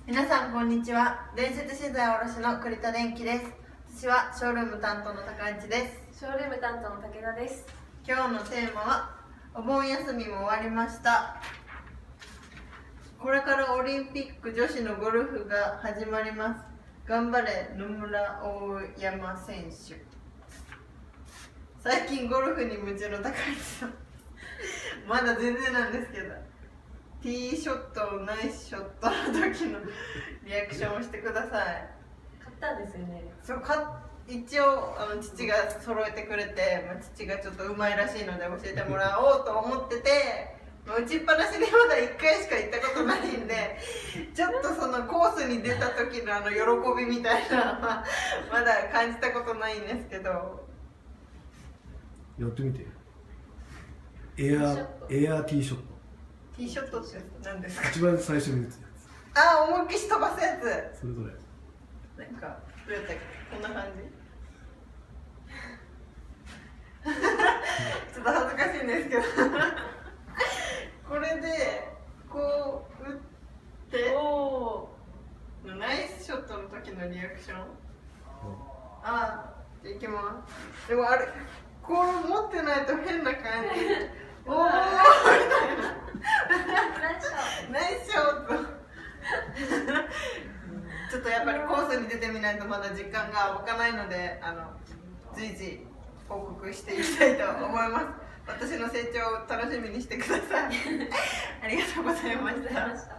皆さんこんにちは。電設資材卸の栗田電機です。私はショールーム担当の高市です。ショールーム担当の武田です。今日のテーマはお盆休みも終わりました。これからオリンピック女子のゴルフが始まります。頑張れ野村大山選手。最近ゴルフに夢中の高市さんまだ全然なんですけど、ティーショット、ナイスショットの時のリアクションをしてください。買ったんですよね。そう一応父が揃えてくれて、父がちょっとうまいらしいので教えてもらおうと思ってて、打ちっぱなしでまだ1回しか行ったことないんで、ちょっとそのコースに出た時の喜びみたいなまだ感じたことないんですけど。やってみて。エアーティーショット。ティーショットって何ですか？一番最初に打つや思いっきり飛ばすやつ。つ。それぞれ。なんかどうやったっけ、こんな感じちょっと恥ずかしいんですけどこれでこう打ってナイスショットの時のリアクション、じゃあいきます。でもあれこれ持ってないと変な感じおおみたいなナイスショットちょっとやっぱりコースに出てみないとまだ実感が湧かないので、随時報告していきたいと思います。私の成長を楽しみにしてくださいありがとうございました。